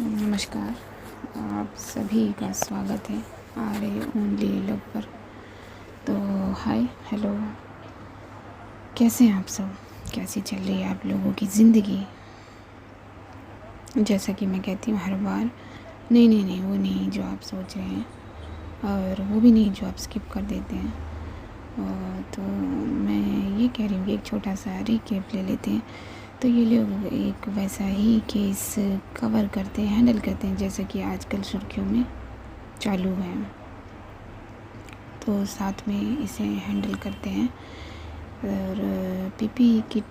नमस्कार। आप सभी का स्वागत है आरे ओनली लव पर। तो हाय हेलो, कैसे हैं आप सब? कैसी चल रही है आप लोगों की ज़िंदगी? जैसा कि मैं कहती हूँ हर बार, नहीं वो नहीं जो आप सोच रहे हैं, और वो भी नहीं जो आप स्किप कर देते हैं। तो मैं ये कह रही हूँ कि एक छोटा सा रिकैप ले लेते हैं। तो ये लोग एक वैसा ही केस कवर करते हैं, हैंडल करते हैं जैसा कि आजकल सुर्खियों में चालू है। तो साथ में इसे हैंडल करते हैं। और पीपी किट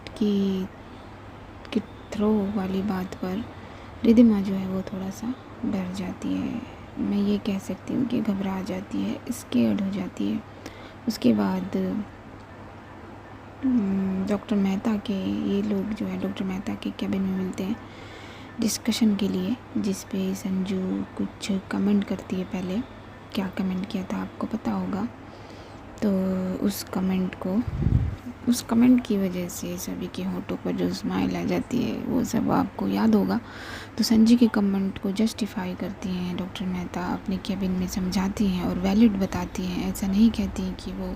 थ्रो वाली बात पर रिधिमा जो है वो थोड़ा सा डर जाती है। मैं ये कह सकती हूँ कि घबरा जाती है, स्केर्ड हो जाती है। उसके बाद डॉक्टर मेहता के ये लोग जो है डॉक्टर मेहता के कैबिन में मिलते हैं डिस्कशन के लिए, जिस पे संजू कुछ कमेंट करती है। पहले क्या कमेंट किया था आपको पता होगा। तो उस कमेंट की वजह से सभी के होठों पर जो स्माइल आ जाती है वो सब आपको याद होगा। तो संजू के कमेंट को जस्टिफाई करती हैं डॉक्टर मेहता, अपने कैबिन में समझाती हैं और वैलिड बताती हैं। ऐसा नहीं कहती हैं कि वो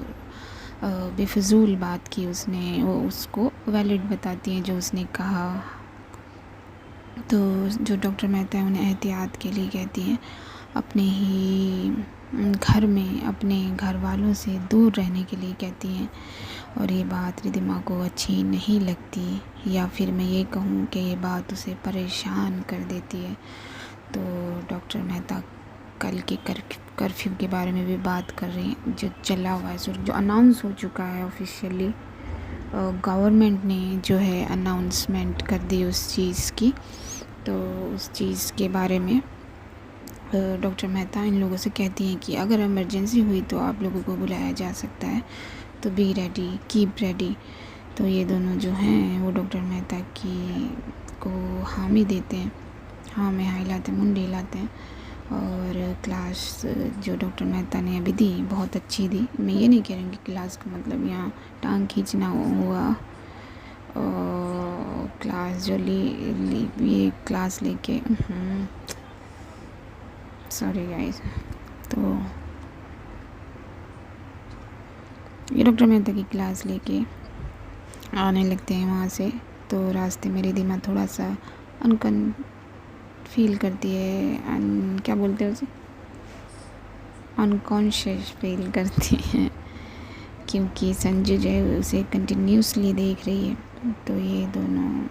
बेफजूल बात की उसने, वो उसको वैलिड बताती हैं जो उसने कहा। तो जो डॉक्टर मेहता है उन्हें एहतियात के लिए कहती हैं, अपने ही घर में अपने घर वालों से दूर रहने के लिए कहती हैं। और ये बात रिधिमा को अच्छी नहीं लगती, या फिर मैं ये कहूँ कि ये बात उसे परेशान कर देती है। तो डॉक्टर मेहता कल के कर्फ्यू के बारे में भी बात कर रही हैं, जो चला हुआ है, जो अनाउंस हो चुका है ऑफिशियली। गवर्नमेंट ने जो है अनाउंसमेंट कर दी उस चीज़ की। तो उस चीज़ के बारे में डॉक्टर मेहता इन लोगों से कहती हैं कि अगर इमरजेंसी हुई तो आप लोगों को बुलाया जा सकता है, तो बी रेडी, कीप रेडी। तो ये दोनों जो हैं वो डॉक्टर मेहता की को हामी देते हैं, हाँ में हाँ हिलाते हैं, मुंडी हिलाते हैं। और क्लास जो डॉक्टर मेहता ने अभी दी बहुत अच्छी दी। मैं ये नहीं कह रही कि क्लास का मतलब यहाँ टांग खींचना हुआ। और क्लास जो ये क्लास लेके सॉरी गाइस। तो ये डॉक्टर मेहता की क्लास लेके आने लगते हैं वहाँ से। तो रास्ते में रिधिमा थोड़ा सा अनकन फील करती है, क्या बोलते हैं उसे, अनकॉन्शियस फील करती है, क्योंकि संजय जो है उसे कंटिन्यूसली देख रही है। तो ये दोनों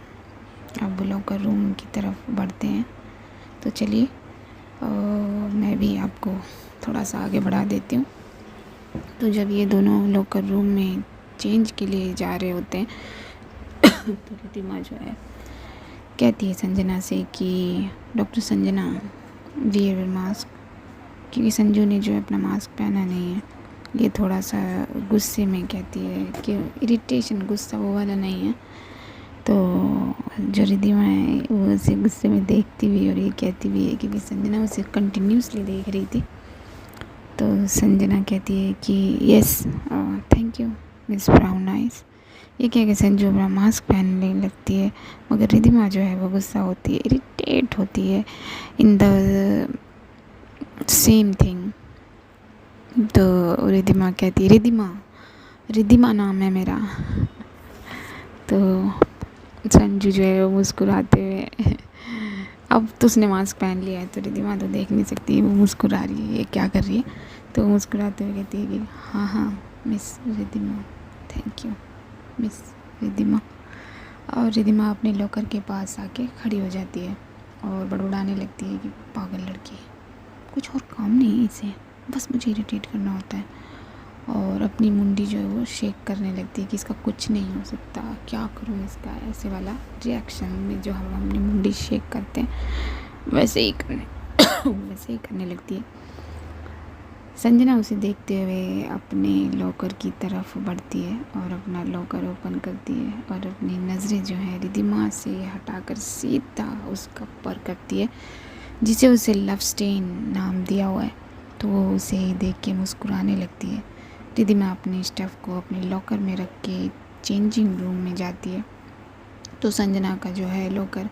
अब लॉकर रूम की तरफ बढ़ते हैं। तो चलिए मैं भी आपको थोड़ा सा आगे बढ़ा देती हूँ। तो जब ये दोनों लॉकर रूम में चेंज के लिए जा रहे होते हैं तो रिधिमा जो है कहती है संजना से कि डॉक्टर संजना वियर मास्क, क्योंकि संजू ने जो है अपना मास्क पहना नहीं है। ये थोड़ा सा गुस्से में कहती है कि इरिटेशन, गुस्सा वो वाला नहीं है। तो जो रिधिमा है वो उसे गुस्से में देखती भी और ये कहती भी है, क्योंकि संजना उसे कंटिन्यूसली देख रही थी। तो संजना कहती है कि yes thank you miss brown eyes. ये कह के संजू अपना मास्क पहनने लगती है, मगर रिधिमा जो है वो गुस्सा होती है, इरिटेट होती है इन द सेम थिंग। तो रिधिमा कहती है, रिधिमा नाम है मेरा। तो संजू जो है वो मुस्कुराते हुए अब तो उसने मास्क पहन लिया है तो रिधिमा तो देख नहीं सकती, वो मुस्कुरा रही है, ये क्या कर रही है। तो मुस्कुराते हुए कहती है कि हाँ miss Ridhima, thank you miss Ridhima. और रिधिमा अपने लॉकर के पास आके खड़ी हो जाती है और बड़बड़ाने लगती है कि पागल लड़की, कुछ और काम नहीं है इसे, बस मुझे इरिटेट करना होता है। और अपनी मुंडी जो है वो शेक करने लगती है कि इसका कुछ नहीं हो सकता, क्या करूँ इसका, ऐसे वाला रिएक्शन में जो हम अपनी मुंडी शेक करते हैं वैसे ही करने लगती है। संजना उसे देखते हुए अपने लॉकर की तरफ बढ़ती है और अपना लॉकर ओपन करती है और अपनी नज़रें जो है रिधिमा से हटाकर सीधा उस कप पर करती है जिसे उसे लव स्टेन नाम दिया हुआ है। तो वो उसे देख के मुस्कुराने लगती है। रिधिमा अपने स्टफ़ को अपने लॉकर में रख के चेंजिंग रूम में जाती है। तो संजना का जो है लॉकर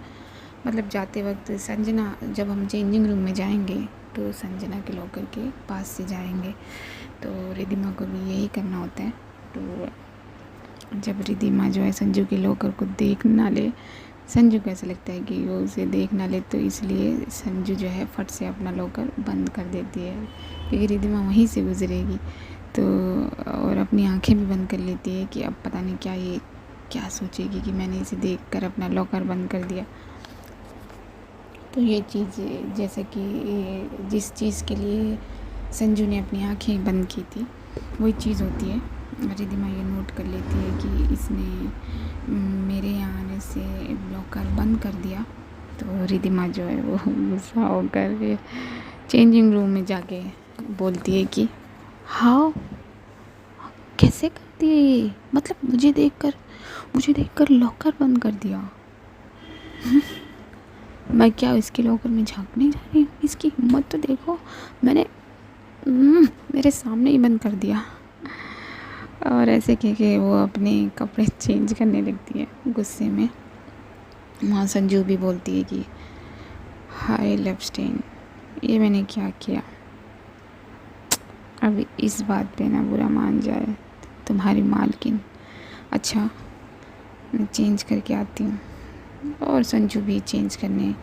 मतलब जाते वक्त संजना, जब हम चेंजिंग रूम में जाएंगे तो संजना के लॉकर के पास से जाएंगे, तो रिद्धिमा को भी यही करना होता है। तो जब रिद्धिमा जो है संजू के लॉकर को देख ना ले, संजू को ऐसा लगता है कि वो उसे देख ना ले, तो इसलिए संजू जो है फट से अपना लॉकर बंद कर देती है, क्योंकि रिद्धिमा वहीं से गुजरेगी। तो और अपनी आंखें भी बंद कर लेती है कि अब पता नहीं क्या ये क्या सोचेगी कि मैंने इसे देखकर अपना लॉकर बंद कर दिया। तो ये चीज़, जैसे कि जिस चीज़ के लिए संजू ने अपनी आंखें बंद की थी वही चीज़ होती है। रिद्धिमा ये नोट कर लेती है कि इसने मेरे यहाँ आने से लॉकर बंद कर दिया। तो रिद्धिमा जो है वो गुस्सा होकर चेंजिंग रूम में जाके बोलती है कि हाँ, कैसे कर दिए ये, मतलब मुझे देखकर लॉकर बंद कर दिया। मैं क्या इसके लॉकर में झांकने जा रही हूँ? इसकी हिम्मत तो देखो, मैंने मेरे सामने ही बंद कर दिया। और ऐसे कह के वो अपने कपड़े चेंज करने लगती है गुस्से में। वहाँ संजू भी बोलती है कि हाय लवस्टेन, ये मैंने क्या किया? अब इस बात पे ना बुरा मान जाए तुम्हारी मालकिन। अच्छा, मैं चेंज करके आती हूँ। और संजू भी चेंज करने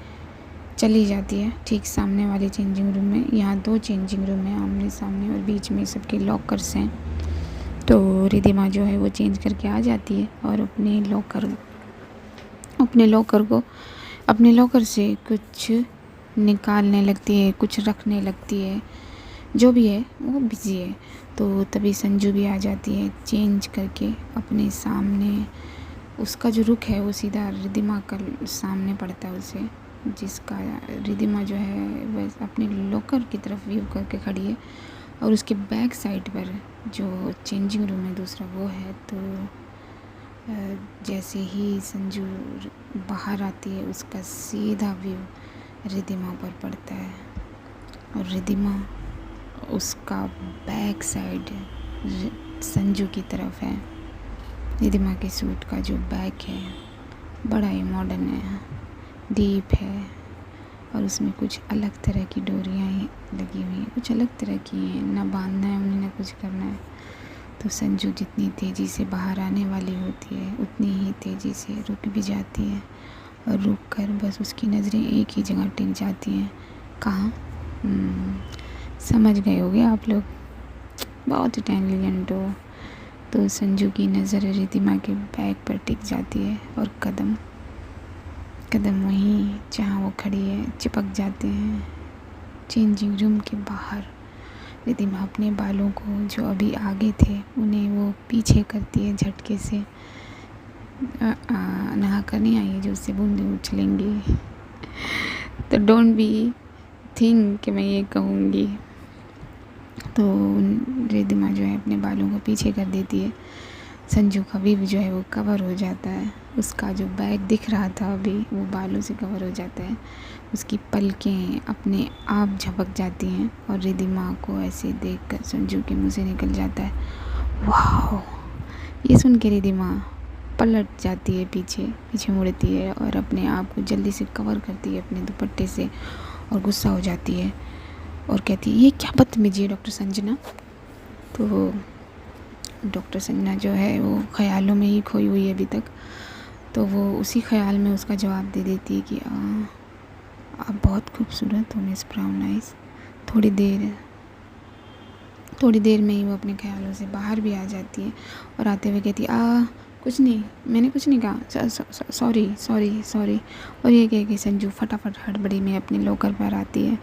चली जाती है ठीक सामने वाले चेंजिंग रूम में। यहाँ 2 चेंजिंग रूम हैं आमने सामने, और बीच में सबके लॉकर्स हैं। तो रिद्धिमा जो है वो चेंज करके आ जाती है और अपने लॉकर से कुछ निकालने लगती है, कुछ रखने लगती है, जो भी है वो बिजी है। तो तभी संजू भी आ जाती है चेंज करके अपने सामने। उसका जो रुख है वो सीधा रिद्धिमा का सामने पड़ता है उसे, जिसका रिद्धिमा जो है वह अपने लॉकर की तरफ व्यू करके खड़ी है, और उसके बैक साइड पर जो चेंजिंग रूम है दूसरा वो है। तो जैसे ही संजू बाहर आती है उसका सीधा व्यू रिद्धिमा पर पड़ता है, और रिद्धिमा उसका बैक साइड संजू की तरफ है। रिद्धिमा के सूट का जो बैक है बड़ा ही मॉडर्न है, डीप है, और उसमें कुछ अलग तरह की डोरियाँ लगी हुई हैं, कुछ अलग तरह की हैं, ना बांधना है उन्हें ना कुछ करना है। तो संजू जितनी तेज़ी से बाहर आने वाली होती है उतनी ही तेज़ी से रुक भी जाती है, और रुक कर बस उसकी नज़रें एक ही जगह टिक जाती हैं। कहाँ? समझ गए होगे आप लोग, बहुत इंटेलिजेंट हो। तो संजू की नज़र रिद्धिमा के बैग पर टिक जाती है, और कदम वहीं जहाँ वो खड़ी है चिपक जाते हैं। चेंजिंग रूम के बाहर रिद्धिमा अपने बालों को जो अभी आगे थे उन्हें वो पीछे करती है झटके से। नहा कर नहीं आई है जो उससे बूंदें उछलेंगी। तो डोंट बी थिंक कि मैं ये कहूँगी। तो रिद्धिमा जो है अपने बालों को पीछे कर देती है। संजू का भी जो है वो कवर हो जाता है, उसका जो बैग दिख रहा था अभी वो बालों से कवर हो जाता है। उसकी पलकें अपने आप झपक जाती हैं, और रिद्धिमा को ऐसे देखकर संजू के मुंह से निकल जाता है वाह। ये सुन के रिद्धिमा पलट जाती है, पीछे मुड़ती है, और अपने आप को जल्दी से कवर करती है अपने दुपट्टे से, और गुस्सा हो जाती है और कहती है ये क्या बदतमीजी है डॉक्टर संजना। तो डॉक्टर संजना जो है वो ख्यालों में ही खोई हुई है अभी तक। तो वो उसी ख्याल में उसका जवाब दे देती है कि आप बहुत खूबसूरत हो मिस ब्राउन आइज़। थोड़ी देर में ही वो अपने ख्यालों से बाहर भी आ जाती है, और आते हुए कहती है कुछ नहीं, मैंने कुछ नहीं कहा, सॉरी। और ये कह के संजू फटाफट हड़बड़ी में अपने लॉकर पर आती है,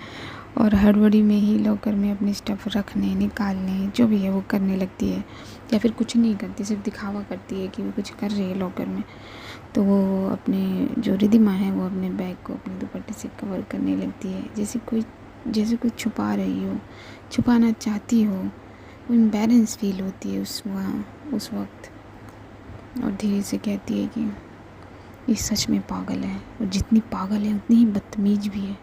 और हड़बड़ी में ही लॉकर में अपने स्टफ़ रखने निकालने जो भी है वो करने लगती है, या फिर कुछ नहीं करती, सिर्फ दिखावा करती है कि वो कुछ कर रही है लॉकर में। तो वो अपने जो रिद्धिमा है वो अपने बैग को अपने दुपट्टे से कवर करने लगती है, जैसे कोई छुपा रही हो, छुपाना चाहती हो। वो एम्बैरेंस फील होती है उस वक्त, और धीरे से कहती है कि ये सच में पागल है, और जितनी पागल है उतनी ही बदतमीज भी है।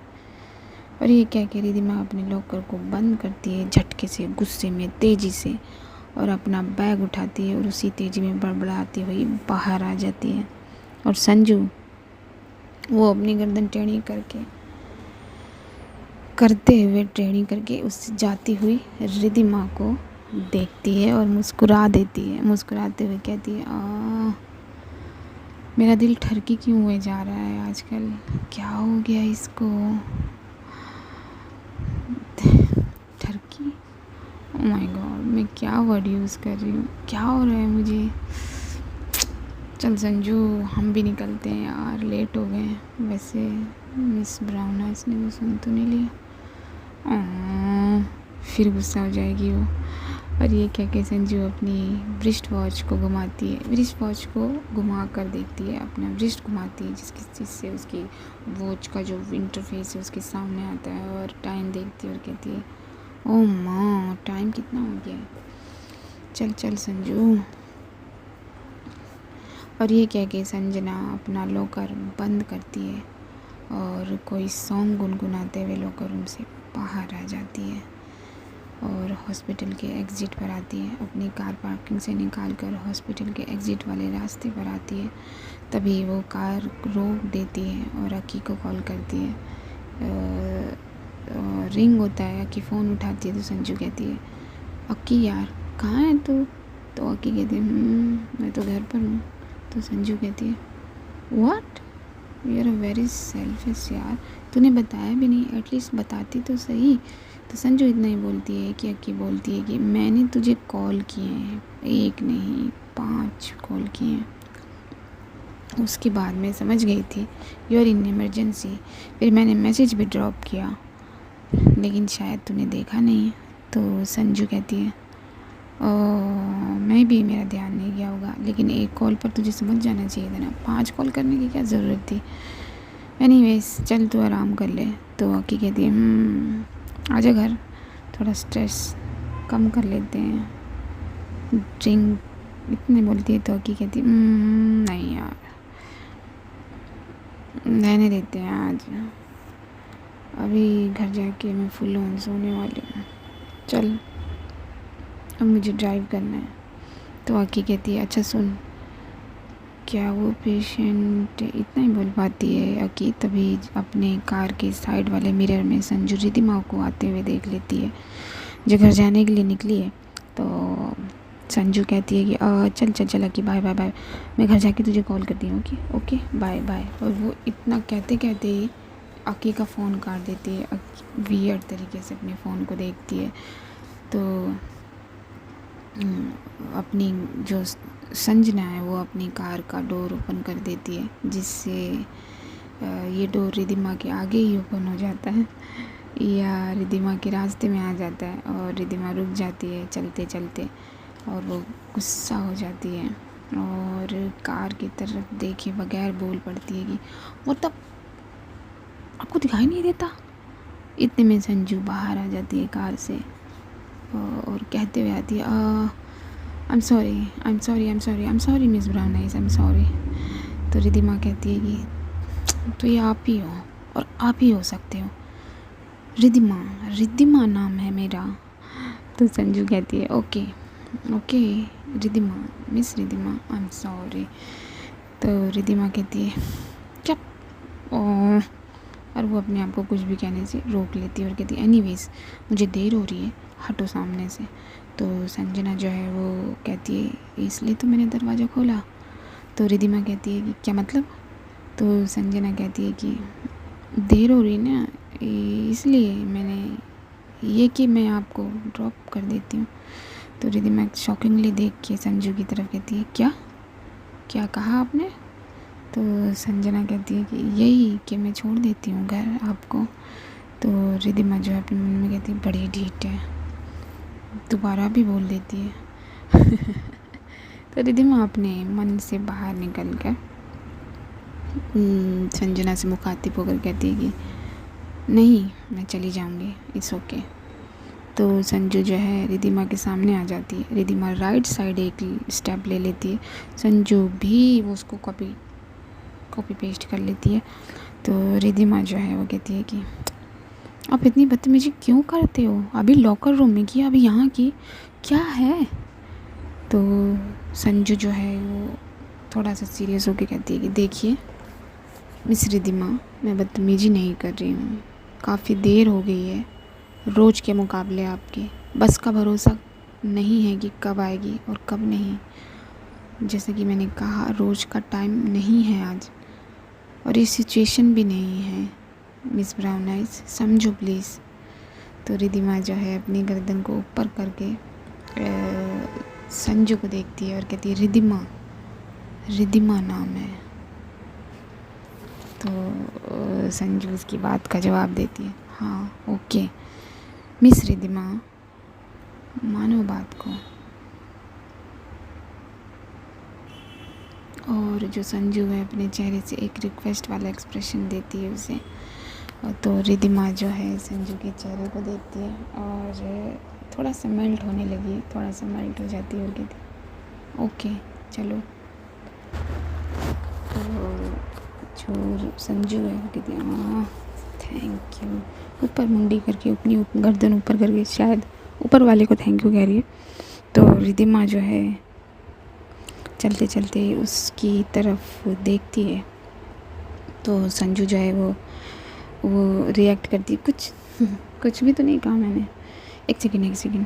और ये क्या कह रिद्धिमा अपने लॉकर को बंद करती है झटके से, गुस्से में, तेज़ी से, और अपना बैग उठाती है और उसी तेज़ी में बड़बड़ाती हुई बाहर आ जाती है। और संजू वो अपनी गर्दन टेढ़ी करते हुए टेढ़ी करके उससे जाती हुई रिद्धिमा को देखती है और मुस्कुरा देती है। मुस्कुराते हुए कहती है, मेरा दिल ठरकी क्यों हुए जा रहा है आजकल, क्या हो गया इसको। ठरकी, ओह माय गॉड, मैं क्या वर्ड यूज़ कर रही हूँ, क्या हो रहा है मुझे। चल संजू, हम भी निकलते हैं यार, लेट हो गए हैं। वैसे मिस ब्राउनर्स ने वो सुन तो नहीं लिया, फिर गुस्सा हो जाएगी वो। और ये कह के संजू अपनी रिस्ट वॉच को घुमाती है, रिस्ट वॉच को घुमा कर देखती है, अपना रिस्ट घुमाती है जिससे उसकी वॉच का जो इंटरफेस है उसके सामने आता है, और टाइम देखती है और कहती है, ओह माँ, टाइम कितना हो गया है, चल चल संजू। और ये कह के संजना अपना लॉकर बंद करती है और कोई सॉन्ग गुनगुनाते हुए लॉकर रूम से बाहर आ जाती है और हॉस्पिटल के एग्ज़िट पर आती है। अपनी कार पार्किंग से निकाल कर हॉस्पिटल के एग्ज़िट वाले रास्ते पर आती है। तभी वो कार रोक देती है और अक्की को कॉल करती है। रिंग होता है, अक्की फ़ोन उठाती है तो संजू कहती है, अक्की यार कहाँ है तू। तो अक्की कहती है, मैं तो घर पर हूँ। तो संजू कहती है, what, you are very selfish यार, तूने बताया भी नहीं, एटलीस्ट बताती तो सही। तो संजू इतना ही बोलती है कि अक्की बोलती है कि मैंने तुझे कॉल किए हैं, 1 नहीं 5 कॉल किए हैं। उसके बाद मैं समझ गई थी यू आर इन इमरजेंसी, फिर मैंने मैसेज भी ड्रॉप किया लेकिन शायद तूने देखा नहीं। तो संजू कहती है, मैं भी, मेरा ध्यान नहीं गया होगा, लेकिन 1 कॉल पर तुझे समझ जाना चाहिए था ना, 5 कॉल करने की क्या ज़रूरत थी। एनीवेज चल तू आराम कर ले। तो अक्की कहती है, आजा घर, थोड़ा स्ट्रेस कम कर लेते हैं, ड्रिंक, इतने बोलती है। तो अक्की कहती है, नहीं यार, रहने देते हैं आज, अभी घर जाके मैं फुल ऑन सोने वाली हूँ, चल अब मुझे ड्राइव करना है। तो अक्की कहती है, अच्छा सुन, क्या वो पेशेंट, इतना ही बोल पाती है अक्की। तभी अपने कार के साइड वाले मिरर में संजू रिद्धिमा को आते हुए देख लेती है जो घर जाने के लिए निकली है। तो संजू कहती है कि चल चल चल अक्की, बाय बाय बाय, मैं घर जाके तुझे कॉल करती हूँ, ओके ओके बाय बाय। और वो इतना कहते कहते ही अक्की का फ़ोन काट देती है। वियर्ड तरीके से अपने फ़ोन को देखती है। तो अपनी जो संजना है वो अपनी कार का डोर ओपन कर देती है, जिससे ये डोर रिद्धिमा के आगे ही ओपन हो जाता है या रिद्धिमा के रास्ते में आ जाता है और रिद्धिमा रुक जाती है चलते चलते, और वो गुस्सा हो जाती है और कार की तरफ देखे बगैर बोल पड़ती है कि मतलब आपको दिखाई नहीं देता। इतने में संजू बाहर आ जाती है कार से और कहते हुए आती है, I am sorry miss brown eyes, I am sorry. तो रिद्धिमा कहती है कि तो ये आप ही हो और आप ही हो सकते हो, रिद्धिमा नाम है मेरा। तो संजू कहती है, okay Riddhima, miss Riddhima, I am sorry. तो रिद्धिमा कहती है, चुप, और वो अपने आप को कुछ भी कहने से रोक लेती है और कहती है, एनीवेज मुझे देर हो रही है, हटो सामने से। तो संजना जो है वो कहती है, इसलिए तो मैंने दरवाज़ा खोला। तो रिद्धिमा कहती है कि क्या मतलब। तो संजना कहती है कि देर हो रही ना, इसलिए मैंने ये कि मैं आपको ड्रॉप कर देती हूँ। तो रिद्धिमा शॉकिंगली देख के संजू की तरफ कहती है, क्या कहा आपने। तो संजना कहती है कि यही कि मैं छोड़ देती हूँ घर आपको। तो रिद्धिमा जो है अपने मन में कहती है, बड़ी ढीठ है, दोबारा भी बोल देती है तो रिद्धिमा अपने मन से बाहर निकल कर संजना से मुखातिब होकर कहती है कि नहीं, मैं चली जाऊँगी, इट्स ओके। तो संजू जो है रिद्धिमा के सामने आ जाती है। रिद्धिमा राइट साइड एक स्टेप ले लेती है, संजू भी वो उसको कॉपी पेस्ट कर लेती है। तो रिद्धिमा जो है वो कहती है कि आप इतनी बदतमीजी क्यों करते हो, अभी लॉकर रूम में की, अभी यहाँ की, क्या है। तो संजू जो है वो थोड़ा सा सीरियस होकर कहती है कि देखिए, मिस रिदिमा, मैं बदतमीज़ी नहीं कर रही हूँ, काफ़ी देर हो गई है रोज़ के मुकाबले आपके। बस का भरोसा नहीं है कि कब आएगी और कब नहीं। जैसे कि मैंने कहा, रोज़ का टाइम नहीं है आज, और ये सिचुएशन भी नहीं है। मिस ब्राउन आइज, समझो प्लीज़। तो रिदिमा जो है अपनी गर्दन को ऊपर करके संजू को देखती है और कहती है, रिदिमा, रिदिमा नाम है। तो संजू उसकी बात का जवाब देती है, हाँ ओके मिस रिदिमा, मानो बात को। और जो संजू है अपने चेहरे से एक रिक्वेस्ट वाला एक्सप्रेशन देती है उसे। तो रिदिमा जो है संजू के चेहरे को देखती है और थोड़ा सा मेल्ट होने लगी, थोड़ा सा मेल्ट हो जाती है और कहती ओके चलो। तो जो संजू है वो कहती है हाँ थैंक यू, ऊपर मुंडी करके अपनी गर्दन ऊपर करके शायद ऊपर वाले को थैंक यू कह रही है। तो रिदिमा जो है चलते चलते उसकी तरफ देखती है। तो संजू जो है वो रिएक्ट करती है, कुछ भी तो नहीं कहा मैंने, एक सेकेंड।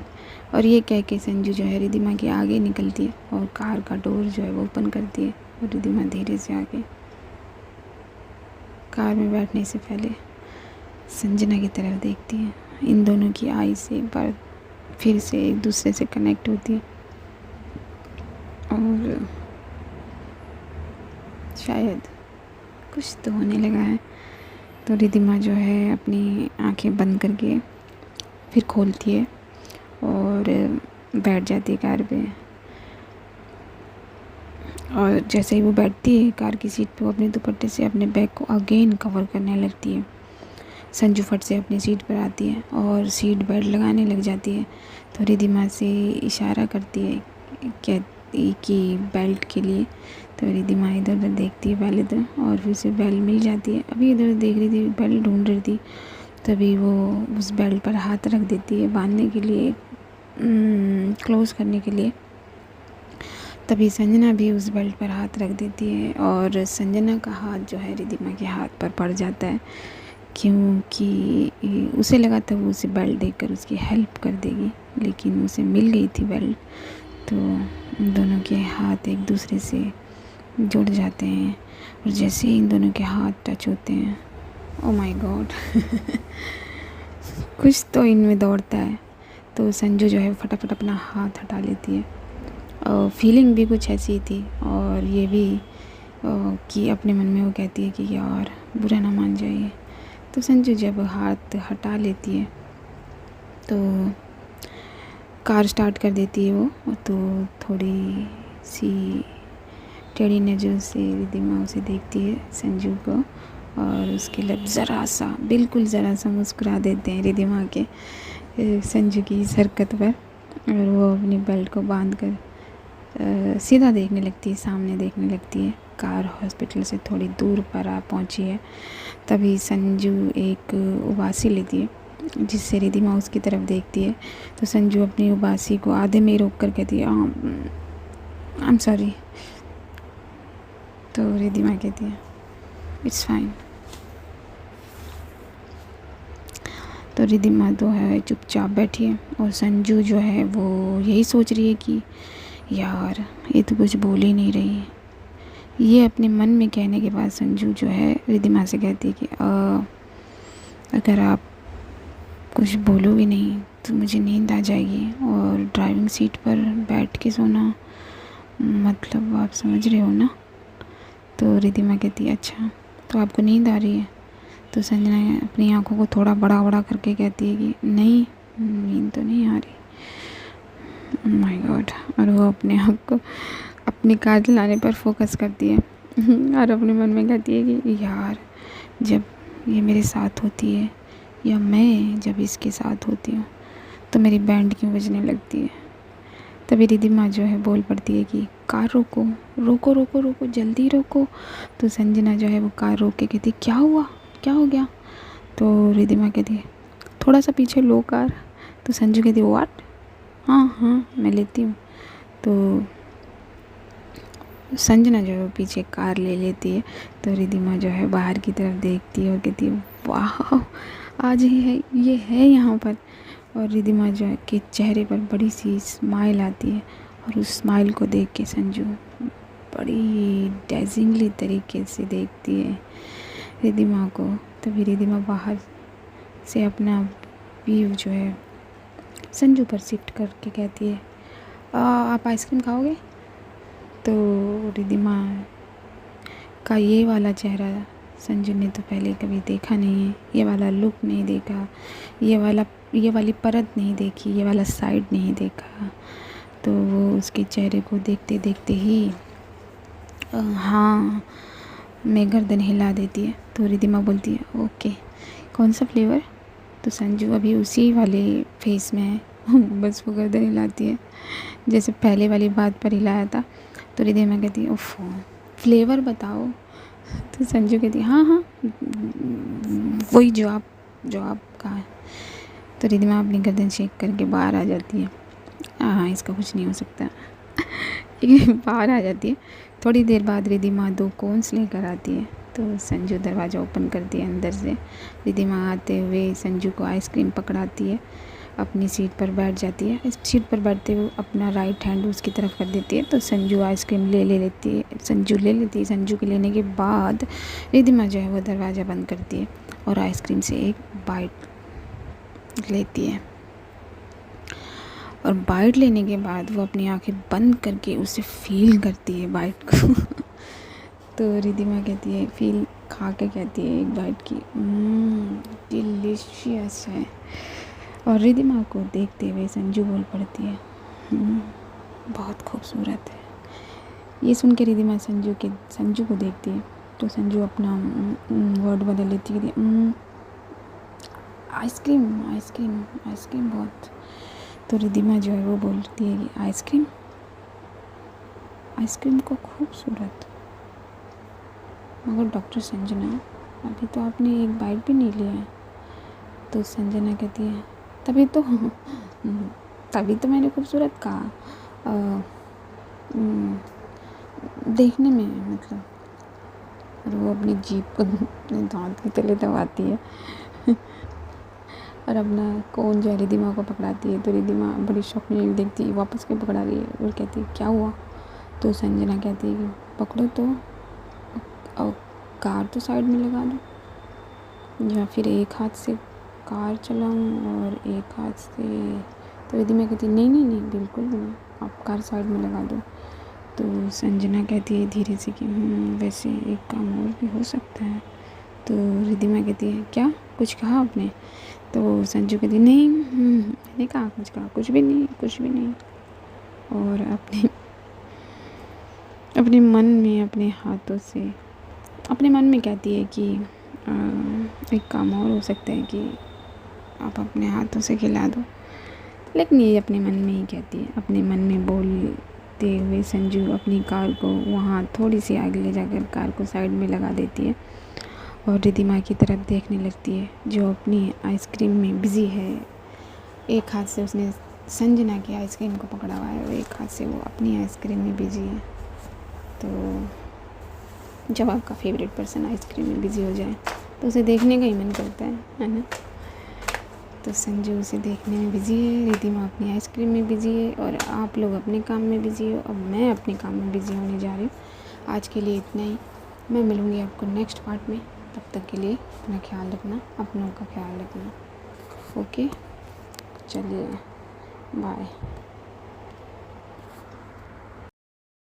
और ये कह के संजू जो है रिदिमा के आगे निकलती है और कार का डोर जो है वो ओपन करती है। और रिदिमा धीरे से आके कार में बैठने से पहले संजना की तरफ देखती है। इन दोनों की आई से एक बार फिर से एक दूसरे से कनेक्ट होती है और शायद कुछ तो होने लगा है। तो रिदिमा जो है अपनी आंखें बंद करके फिर खोलती है और बैठ जाती है कार पे। और जैसे ही वो बैठती है कार की सीट पे, वो अपने दुपट्टे से अपने बैग को अगेन कवर करने लगती है। संजू फट से अपनी सीट पर आती है और सीट बेल्ट लगाने लग जाती है। तो रिदिमा से इशारा करती है कि बेल्ट के लिए। तो रिदिमा इधर उधर देखती है पहले तो, और फिर उसे बेल्ट मिल जाती है। अभी इधर देख रही थी, बेल्ट ढूंढ रही थी, तभी वो उस बेल्ट पर हाथ रख देती है बांधने के लिए, क्लोज़ करने के लिए। तभी संजना भी उस बेल्ट पर हाथ रख देती है और संजना का हाथ जो है रिदिमा के हाथ पर पड़ जाता है, क्योंकि उसे लगा था वो उसे बेल्ट देकर उसकी हेल्प कर देगी, लेकिन उसे मिल गई थी बेल्ट। तो इन दोनों के हाथ एक दूसरे से जुड़ जाते हैं और जैसे ही इन दोनों के हाथ टच होते हैं, ओ माय गॉड कुछ तो इनमें दौड़ता है। तो संजू जो है फटाफट अपना हाथ हटा लेती है। और फीलिंग भी कुछ ऐसी थी, और ये भी कि अपने मन में वो कहती है कि यार बुरा ना मान जाइए। तो संजू जब हाथ हटा लेती है तो कार स्टार्ट कर देती है वो। तो थोड़ी सी टेढ़ी नज़र से रिदिमा उसे देखती है संजू को, और उसके लब बिल्कुल ज़रा सा मुस्कुरा देते हैं रिदिमा के संजू की इस हरकत पर। और वो अपनी बेल्ट को बांध कर सीधा देखने लगती है, सामने देखने लगती है। कार हॉस्पिटल से थोड़ी दूर पर आ पहुंची है। तभी संजू एक उबासी लेती है, जिससे रिदिमा उसकी तरफ देखती है। तो संजू अपनी उबासी को आधे में रोक कर कहती है आई एम सॉरी। तो रिदिमा कहती है इट्स फाइन। तो रिदिमा तो है चुपचाप बैठी है, और संजू जो है वो यही सोच रही है कि यार ये तो कुछ बोल ही नहीं रही। ये अपने मन में कहने के बाद संजू जो है रिदिमा से कहती है कि अगर आप कुछ बोलोगे नहीं तो मुझे नींद आ जाएगी, और ड्राइविंग सीट पर बैठ के सोना मतलब आप समझ रहे हो ना। तो रिदिमा कहती है अच्छा तो आपको नींद आ रही है। तो संजना अपनी आंखों को थोड़ा बड़ा बड़ा करके कहती है कि नहीं, नींद तो नहीं आ रही। My God. और वो अपने आप को अपनी कार चलाने पर फोकस करती है और अपने मन में कहती है कि यार जब ये मेरे साथ होती है, या मैं जब इसके साथ होती हूँ, तो मेरी बैंड क्यों बजने लगती है। तभी रिदिमा जो है बोल पड़ती है कि कार रोको रोको रोको रोको, जल्दी रोको। तो संजना जो है वो कार रोक के कहती क्या हुआ, क्या हो गया। तो रिदिमा कहती है थोड़ा सा पीछे लो कार। तो संजू कहती व्हाट, हाँ हाँ मैं लेती हूँ। तो संजना जो है वो पीछे कार ले लेती है। तो रिद्धिमा जो है बाहर की तरफ देखती है और कहती है वाह, आज ही है, ये है यहाँ पर। और रिद्धिमा जो है के चेहरे पर बड़ी सी स्माइल आती है और उस स्माइल को देख के संजू बड़ी डेजिंगली तरीके से देखती है रिद्धिमा को। तभी रिद्धिमा बाहर से अपना व्यू जो है संजू पर शिफ्ट करके कहती है आप आइसक्रीम खाओगे? तो रिद्धिमा का ये वाला चेहरा संजू ने तो पहले कभी देखा नहीं है, ये वाला लुक नहीं देखा, ये वाली परत नहीं देखी, ये वाला साइड नहीं देखा। तो वो उसके चेहरे को देखते देखते ही हाँ मैं गर्दन हिला देती है। तो रिद्धिमा बोलती है ओके, कौन सा फ्लेवर? तो संजू अभी उसी वाले फेस में है बस वो गर्दन हिलाती है जैसे पहले वाली बात पर हिलाया था। तो रिद्धिमा कहती है उफ, फ्लेवर बताओ। तो संजू कहती है हाँ हाँ वही जो आप कहा है। तो रिद्धिमा अपनी गर्दन शेक करके बाहर आ जाती है। हाँ इसका कुछ नहीं हो सकता बाहर आ जाती है। थोड़ी देर बाद रिद्धिमा 2 कोन्स लेकर आती है। तो संजू दरवाज़ा ओपन करती है अंदर से। रिद्धिमा आते हुए संजू को आइसक्रीम पकड़ाती है, अपनी सीट पर बैठ जाती है। इस सीट पर बैठते हुए अपना राइट हैंड उसकी तरफ कर देती है। तो संजू आइसक्रीम ले लेती है। संजू के लेने के बाद रिद्धिमा जो है वो दरवाज़ा बंद करती है और आइसक्रीम से एक बाइट लेती है। और बाइट लेने के बाद वो अपनी आंखें बंद करके उसे फील करती है बाइट को तो रिद्धिमा कहती है फील खा के कहती है एक बाइट की डिलीशियस है। और रिद्धिमा को देखते हुए संजू बोल पड़ती है बहुत खूबसूरत है। ये सुन के रिद्धिमा संजू को देखती है। तो संजू अपना वर्ड बदल लेती है, आइसक्रीम बहुत। तो रिद्धिमा जो है वो बोलती है कि आइसक्रीम को खूबसूरत, मगर डॉक्टर संजना अभी तो आपने एक बाइट भी नहीं लिया है। तो संजना कहती है तभी तो मैंने खूबसूरत कहा, देखने में मतलब। और वो अपनी जीभ को दांत के तले दबाती है और अपना कोन जो है रिद्धिमा को पकड़ाती है। तो रिद्धिमा बड़ी शौक में देखती है वापस क्यों पकड़ा रही है और कहती है क्या हुआ? तो संजना कहती है कि पकड़ो तो और कार तो साइड में लगा दो, या फिर एक हाथ से कार चलाऊं और एक हाथ से। तो रिद्धिमा कहती है नहीं बिल्कुल भी नहीं, आप कार साइड में लगा दो। तो संजना कहती है धीरे से कि वैसे एक काम और भी हो सकता है। तो रिद्धिमा कहती है क्या, कुछ कहा आपने? तो संजू कहती नहीं मैंने कहा कुछ भी नहीं। और अपने मन में अपने हाथों से अपने मन में कहती है कि एक काम और हो सकता है कि आप अपने हाथों से खिला दो। लेकिन ये अपने मन में ही कहती है। अपने मन में बोलते हुए संजू अपनी कार को वहाँ थोड़ी सी आगे ले जाकर कार को साइड में लगा देती है और रिद्धिमा की तरफ देखने लगती है जो अपनी आइसक्रीम में बिज़ी है। एक हाथ से उसने संजना की आइसक्रीम को पकड़ा हुआ है और एक हाथ से वो अपनी आइसक्रीम में बिज़ी है। तो जब आपका फेवरेट पर्सन आइसक्रीम में बिज़ी हो जाए तो उसे देखने का ही मन करता है ना। तो संजू उसे देखने में बिज़ी है, रिद्धिमा अपनी आइसक्रीम में बिज़ी है और आप लोग अपने काम में बिज़ी हो। अब मैं अपने काम में बिज़ी होने जा रही हूँ। आज के लिए इतना ही। मैं मिलूँगी आपको नेक्स्ट पार्ट में। तब तक के लिए अपना ख्याल रखना, अपनों का ख्याल रखना। ओके चलिए बाय।